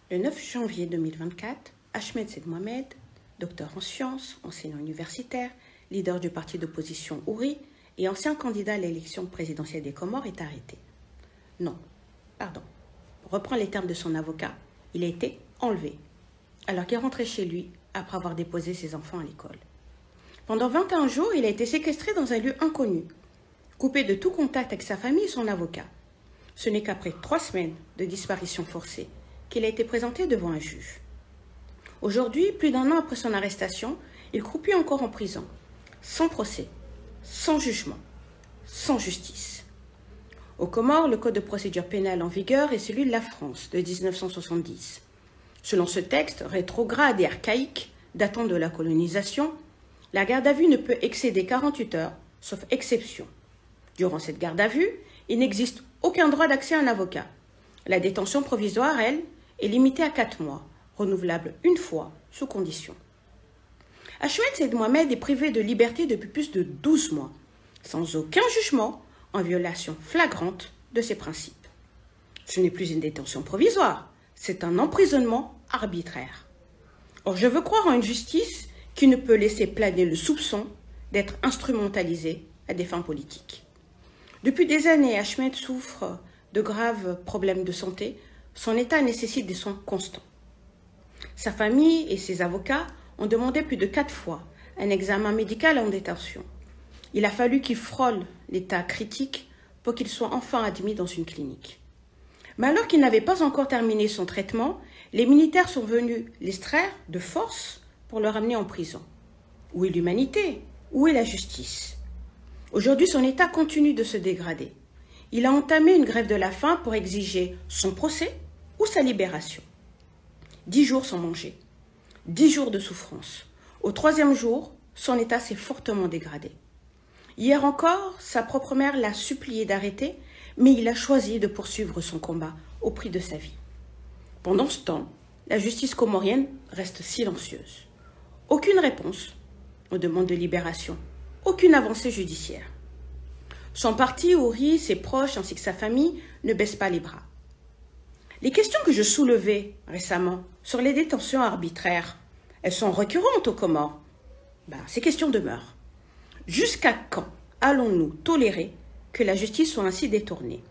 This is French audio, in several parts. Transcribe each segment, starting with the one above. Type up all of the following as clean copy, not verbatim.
Le 9 janvier 2024, Ahmed Said Mohamed, docteur en sciences, enseignant universitaire, leader du parti d'opposition Houri et ancien candidat à l'élection présidentielle des Comores, est arrêté. Non, pardon. Pour reprendre les termes de son avocat, il a été enlevé, alors qu'il rentrait chez lui après avoir déposé ses enfants à l'école. Pendant 21 jours, il a été séquestré dans un lieu inconnu, coupé de tout contact avec sa famille et son avocat. Ce n'est qu'après 3 semaines de disparition forcée qu'il a été présenté devant un juge. Aujourd'hui, plus d'1 an après son arrestation, il croupit encore en prison, sans procès, sans jugement, sans justice. Aux Comores, le code de procédure pénale en vigueur est celui de la France de 1970. Selon ce texte rétrograde et archaïque, datant de la colonisation, la garde à vue ne peut excéder 48 heures, sauf exception. Durant cette garde à vue, il n'existe aucun droit d'accès à un avocat. La détention provisoire, elle, est limitée à 4 mois, renouvelable une fois, sous condition. Ahmed Said Mohamed est privé de liberté depuis plus de 12 mois, sans aucun jugement, en violation flagrante de ses principes. Ce n'est plus une détention provisoire, c'est un emprisonnement arbitraire. Or, je veux croire en une justice qui ne peut laisser planer le soupçon d'être instrumentalisée à des fins politiques. Depuis des années, Ahmed souffre de graves problèmes de santé. Son état nécessite des soins constants. Sa famille et ses avocats ont demandé plus de 4 fois un examen médical en détention. Il a fallu qu'il frôle l'état critique pour qu'il soit enfin admis dans une clinique. Mais alors qu'il n'avait pas encore terminé son traitement, les militaires sont venus l'extraire de force pour le ramener en prison. Où est l'humanité? Où est la justice? Aujourd'hui, son état continue de se dégrader. Il a entamé une grève de la faim pour exiger son procès ou sa libération. 10 jours sans manger, 10 jours de souffrance. Au 3e jour, son état s'est fortement dégradé. Hier encore, sa propre mère l'a supplié d'arrêter, mais il a choisi de poursuivre son combat au prix de sa vie. Pendant ce temps, la justice comorienne reste silencieuse. Aucune réponse aux demandes de libération, aucune avancée judiciaire. Son parti, Houri, ses proches ainsi que sa famille ne baissent pas les bras. Les questions que je soulevais récemment sur les détentions arbitraires, elles sont récurrentes aux Comores. Ces questions demeurent. Jusqu'à quand allons-nous tolérer que la justice soit ainsi détournée?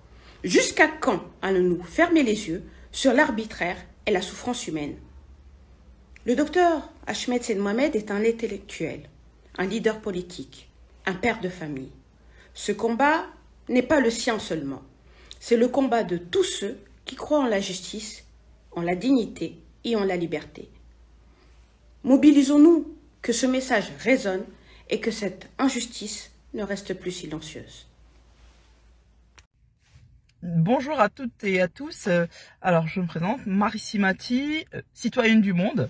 Jusqu'à quand allons-nous fermer les yeux sur l'arbitraire et la souffrance humaine? Le docteur Ahmed Said Mohamed est un intellectuel, un leader politique, un père de famille. Ce combat n'est pas le sien seulement. C'est le combat de tous ceux qui croient en la justice, en la dignité et en la liberté. Mobilisons-nous, que ce message résonne et que cette injustice ne reste plus silencieuse. Bonjour à toutes et à tous. Alors, je me présente, Marissi Mati, citoyenne du monde,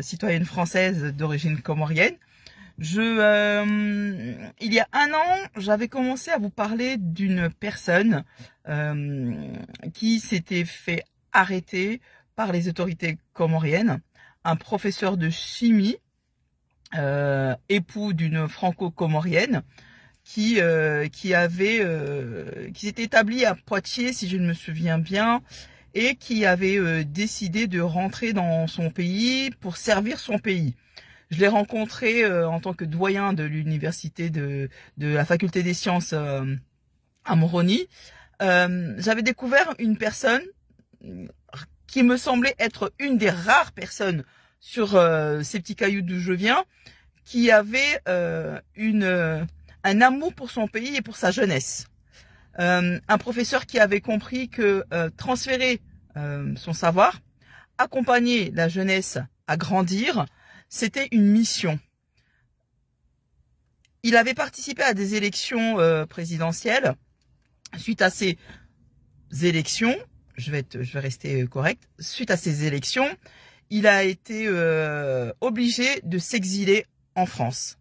citoyenne française d'origine comorienne. Il y a 1 an, j'avais commencé à vous parler d'une personne qui s'était fait arrêter par les autorités comoriennes, un professeur de chimie, époux d'une franco-comorienne, qui s'était établi à Poitiers, si je ne me souviens bien, et qui avait décidé de rentrer dans son pays pour servir son pays. Je l'ai rencontré en tant que doyen de l'université de la faculté des sciences à Moroni. J'avais découvert une personne qui me semblait être une des rares personnes sur ces petits cailloux d'où je viens, qui avait un amour pour son pays et pour sa jeunesse. Un professeur qui avait compris que transférer son savoir, accompagner la jeunesse à grandir, c'était une mission. Il avait participé à des élections présidentielles. Suite à ces élections, je vais rester correct, suite à ces élections, il a été obligé de s'exiler en France.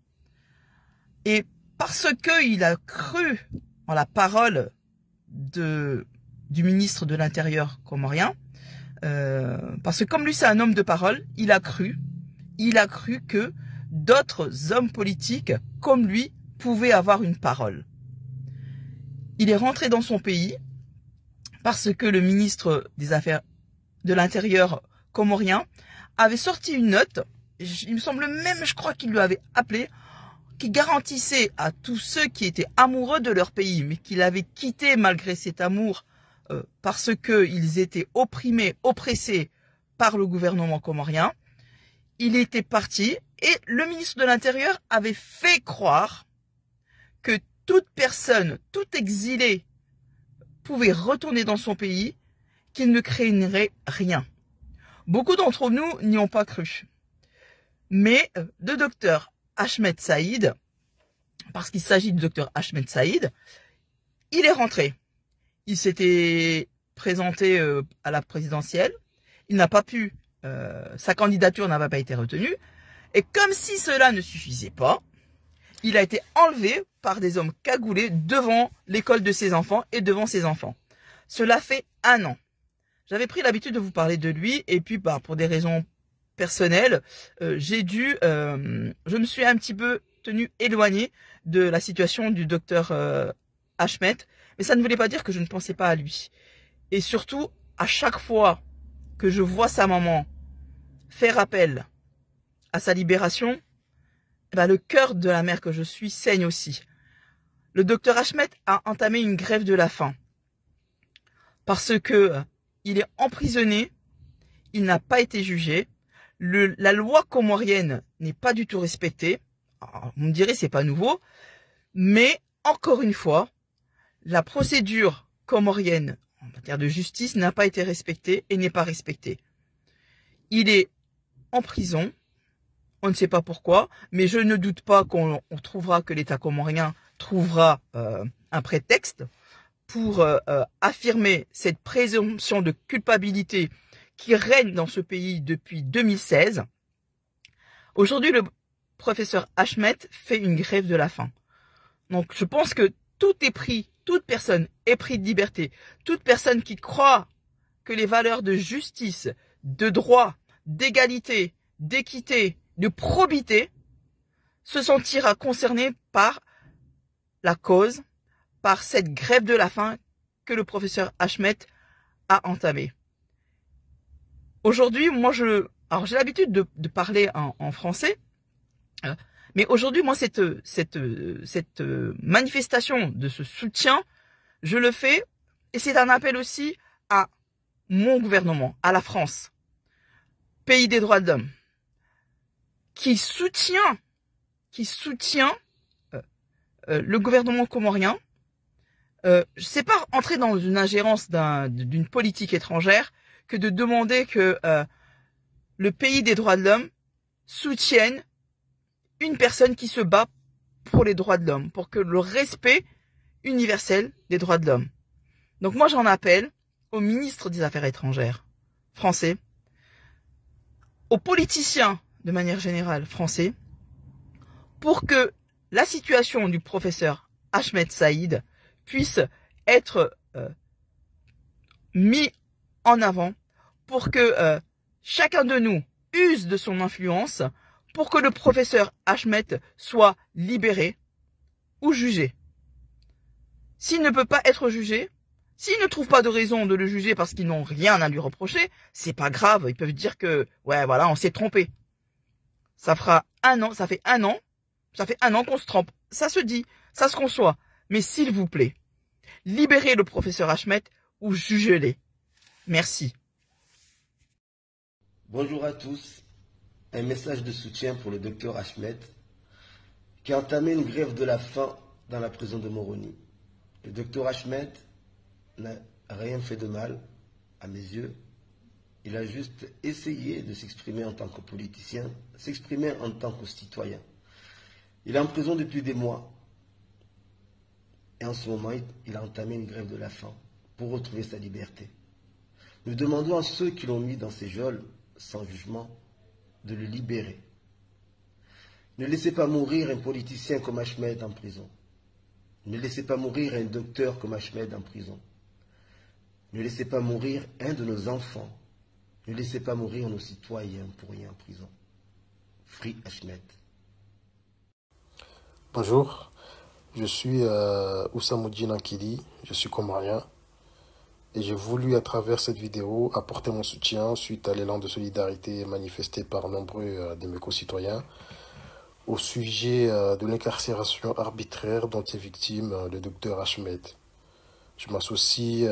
Et parce qu'il a cru en la parole du ministre de l'Intérieur comorien, parce que comme lui c'est un homme de parole, il a cru que d'autres hommes politiques comme lui pouvaient avoir une parole. Il est rentré dans son pays parce que le ministre des Affaires de l'Intérieur comorien avait sorti une note, il me semble même, je crois qu'il lui avait appelé, qui garantissait à tous ceux qui étaient amoureux de leur pays, mais qui l'avaient quitté malgré cet amour, parce qu'ils étaient opprimés, oppressés par le gouvernement comorien. Il était parti et le ministre de l'Intérieur avait fait croire que toute personne, tout exilé pouvait retourner dans son pays, qu'il ne craindrait rien. Beaucoup d'entre nous n'y ont pas cru. Mais le docteur Ahmed Saïd, parce qu'il s'agit du docteur Ahmed Saïd, il est rentré. Il s'était présenté à la présidentielle. Il n'a pas pu, sa candidature n'avait pas été retenue. Et comme si cela ne suffisait pas, il a été enlevé par des hommes cagoulés devant l'école de ses enfants et devant ses enfants. Cela fait 1 an. J'avais pris l'habitude de vous parler de lui et puis pour des raisons personnelles, je me suis un petit peu tenu éloigné de la situation du docteur Ahmed, mais ça ne voulait pas dire que je ne pensais pas à lui. Et surtout, à chaque fois que je vois sa maman faire appel à sa libération, le cœur de la mère que je suis saigne aussi. Le docteur Ahmed a entamé une grève de la faim parce que il est emprisonné, il n'a pas été jugé, la loi comorienne n'est pas du tout respectée. Alors, vous me direz, c'est pas nouveau, mais encore une fois, la procédure comorienne en matière de justice n'a pas été respectée et n'est pas respectée. Il est en prison, on ne sait pas pourquoi, mais je ne doute pas qu'on trouvera, que l'État comorien trouvera un prétexte pour affirmer cette présomption de culpabilité qui règne dans ce pays depuis 2016. Aujourd'hui, le professeur Ahmed fait une grève de la faim. Donc, je pense que tout est pris, toute personne est prise de liberté. Toute personne qui croit que les valeurs de justice, de droit, d'égalité, d'équité, de probité se sentira concernée par la cause, par cette grève de la faim que le professeur Ahmed a entamée. Aujourd'hui, moi, j'ai l'habitude de parler en français, mais aujourd'hui, moi, cette manifestation de ce soutien, je le fais, et c'est un appel aussi à mon gouvernement, à la France, pays des droits de l'homme, qui soutient le gouvernement comorien. C'est pas entrer dans une ingérence d'une politique étrangère que de demander que le pays des droits de l'homme soutienne une personne qui se bat pour les droits de l'homme, pour que le respect universel des droits de l'homme. Donc moi j'en appelle au ministre des Affaires étrangères français, aux politiciens de manière générale français, pour que la situation du professeur Ahmed Saïd puisse être mis en avant, pour que chacun de nous use de son influence, pour que le professeur Ahmed soit libéré ou jugé. S'il ne peut pas être jugé, s'ils ne trouvent pas de raison de le juger parce qu'ils n'ont rien à lui reprocher, c'est pas grave, ils peuvent dire que, ouais, voilà, on s'est trompé. Ça fera 1 an, ça fait 1 an qu'on se trompe. Ça se dit, ça se conçoit. Mais s'il vous plaît, libérez le professeur Ahmed ou jugez-les. Merci. Bonjour à tous. Un message de soutien pour le docteur Ahmed qui a entamé une grève de la faim dans la prison de Moroni. Le docteur Ahmed n'a rien fait de mal à mes yeux. Il a juste essayé de s'exprimer en tant que politicien, s'exprimer en tant que citoyen. Il est en prison depuis des mois. Et en ce moment, il a entamé une grève de la faim pour retrouver sa liberté. Nous demandons à ceux qui l'ont mis dans ces geôles, sans jugement, de le libérer. Ne laissez pas mourir un politicien comme Ahmed en prison. Ne laissez pas mourir un docteur comme Ahmed en prison. Ne laissez pas mourir un de nos enfants. Ne laissez pas mourir nos citoyens pour rien en prison. Free Ahmed. Bonjour, je suis Oussamoudine Ankili, je suis comorien Et j'ai voulu, à travers cette vidéo, apporter mon soutien suite à l'élan de solidarité manifesté par nombreux de mes concitoyens au sujet de l'incarcération arbitraire dont est victime le docteur Ahmed. Je m'associe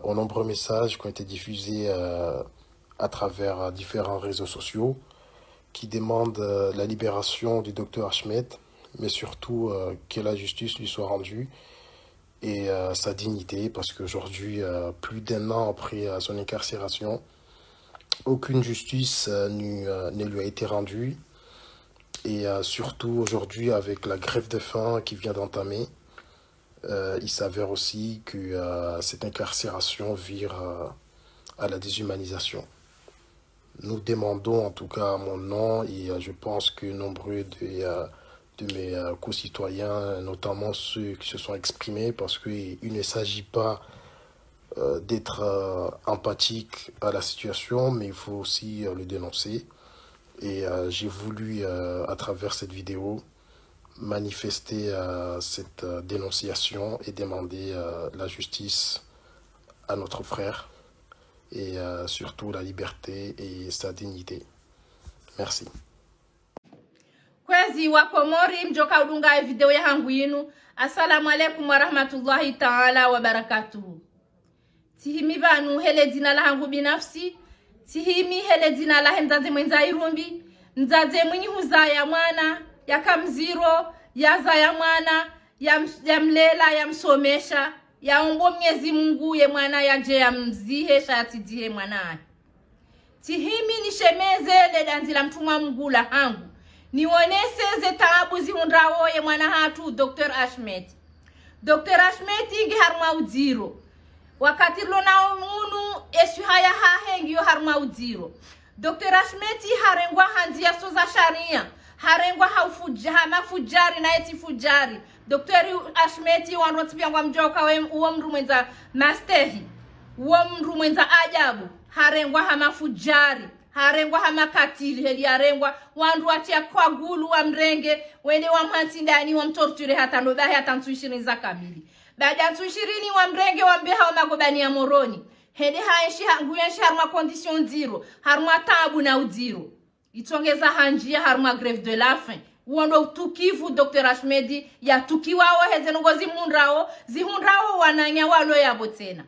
aux nombreux messages qui ont été diffusés à travers différents réseaux sociaux qui demandent la libération du docteur Ahmed, mais surtout que la justice lui soit rendue et sa dignité, parce qu'aujourd'hui, plus d'1 an après son incarcération, aucune justice ne lui a été rendue. Et surtout aujourd'hui, avec la grève de faim qui vient d'entamer, il s'avère aussi que cette incarcération vire à la déshumanisation. Nous demandons, en tout cas à mon nom, et je pense que nombreux de mes concitoyens, notamment ceux qui se sont exprimés, parce qu'il ne s'agit pas d'être empathique à la situation, mais il faut aussi le dénoncer. Et j'ai voulu, à travers cette vidéo, manifester cette dénonciation et demander la justice à notre frère et surtout la liberté et sa dignité. Merci. Kwezi wa Komori mjoka udunga video ya hangu yinu. Assalamu alaikum wa rahmatullahi ta'ala wa barakatuhu. Tihimi banu hele dina la hangu binafsi. Tihimi hele dina la mzaze mwenza irumbi. Mzaze mwenye huzaya mwana, ya kamziro, ya zaya mwana, ya mlela, ya msomesha, ya umbo Mwenyezi Mungu ye mwana ya je ya mzihe shatidihe mwana. Tihimi nishemeze le danzila mtumwa mgula hangu. Niwonese taabu zihundrawo ye mwana hatu Dr. Ahmed. Dr. Ahmed ingi harma uziro. Wakati lona unu esu haya hahengi yo harma uziro. Dr. Ahmed harengwa hanzia soza sharia. Harengwa mafujari na eti fujari. Dr. Ahmed wanrotipia kwa mjoka uwa mru mwenza mastehi. Uwa mru mwenza ajabu. Harengwa mafujari. Harengwa hamakatili heli harengwa wandu watia kwa gulu wa mrenge wende wa mhansi ndani wa mtorture hata nodahi hata ntuishirini za kamili. Baada ntuishirini wa mrenge wa mbeha wa magobani ya moroni. Hende haenshi nguyenshi harma condition zero. Harma tabu na uziro. Itongeza hanjia harma grève de la faim. Uondo utukivu Dr. Ahmed ya tukiwao heze nungozi zihundrao wananya walo ya botena.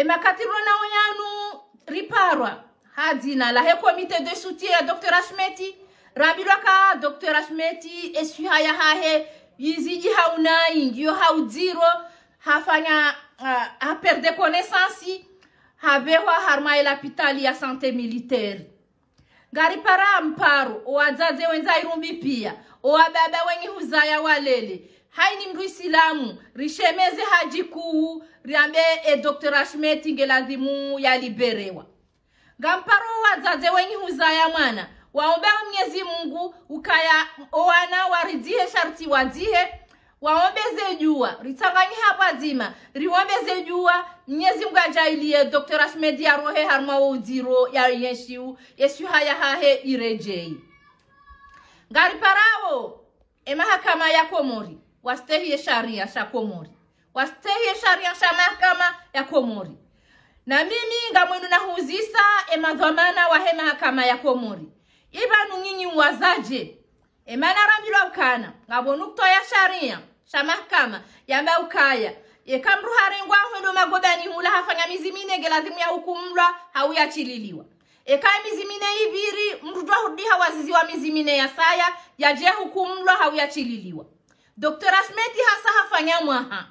Makatilo na oyanu riparwa. Hadina la comité de soutien à Dr. Ahmed. Rabilwaka Dr. Ahmed esu haya hahe yiziji hauna ingio hauziro hafanya a perdre connaissance habewa harma ila pitali ya santé militaire. Gari para amparo owazaze wenza irumbi pia owababa wenye huzaya walele haini mru Islamu rishemeze haji kuu riambe Dr. Ahmed ngelazimu ya liberewa. Gamparo wazaze wenye huzaya mwana waombe Mwenyezi Mungu ukaya owana warizie sharti wazihe waombeze jua ritanganyi hapa zima riwombeze jua Mwenyezi Mungu ajailie Dr. Ahmed ya rohe harma uziro ya yeshiu yesu haya hahe irejei. Ngari parao mahakama ya Komori wastehi sharia sha Komori wastehi sharia sha mahakama ya Komori. Na mimi ngamwenu na huzisa madhamana wa mahakama ya Komori. Ibanu nyinyi wazaje. Mana ramjula ukana. Ngabonu kutoya sharia. Sha mahakama. Yamba ukaya. Kamru harengwa hundo magobani hula hafanya mizimine gelazimu ya hukumlwa hauya chililiwa. Kaya mizimine ibiri mrudwa hudiha wazizi wa mizimine ya saya ya je hukumlwa hauya chililiwa. Dr. Ahmed hasa hafanya mwaha.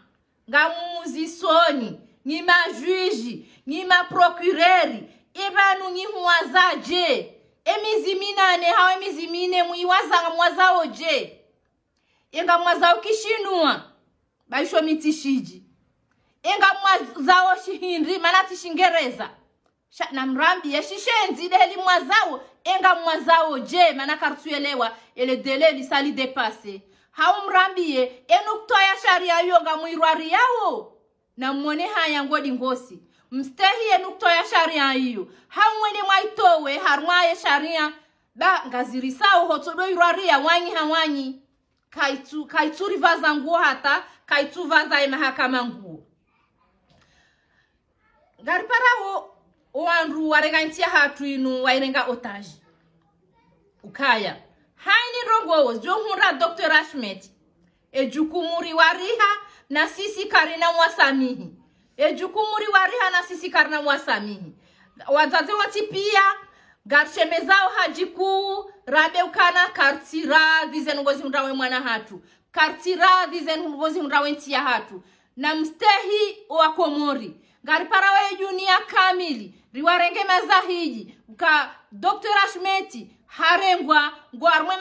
Ngamuzisoni. Nima juji, nima procureri, ibanu nyihuwazaje. Emizimina ne hawe mizimine muiwaza mwazao je. Inga mwazao kishinua, baisho mitishiji. Inga mwazao shihindri, manati shingereza. Na mrambi ya shishenzi deheli mwazao, inga mwazao je, manakarutuelewa, ele dele li sali depase. Hau mrambi ye, enuktoya sharia yonga muirwari yao. Na mwone haya ngodi ngosi. Mstehi ye nuktoya sharia hiyo. Hamwene mwaitowe harmaye sharia. Ba ngazirisao hotodo yuraria wanyi hawanyi. Kaitu rivaza nguo hata. Kaitu vaza mahakama nguo. gari parawo wandu warengantia hatu inu wairenga otage ukaya haini rongowo johunra Dr. Ashmet ejukumuri wariha na sisi karina mwasamihi ejukumuri wariha na sisi karina mwasamihi wazazi watipia garshemezao hajiku rabe ukana kartira dizen ngozi mrawe mwana hatu kartira dizen ngozi mrawe ntia hatu na mstehi wa Komori gari parawe junia kamili riwarenge mazahiji ka Dr. Ashmet harengwa ngwarmwe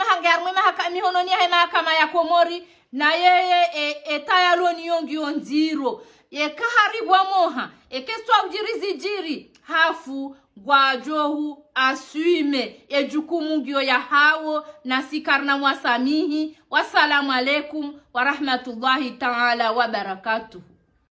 mahakami hononi ya mahakama ya Komori na yeye etayaloni yongi onziro yekaharibwa moha ekeswa ujirizi jiri hafu gwajohu asuime ejukumu ngio ya hawo na sikarna mwasamihi. Wassalamu alaikum wa rahmatullahi ta'ala wa barakatuh.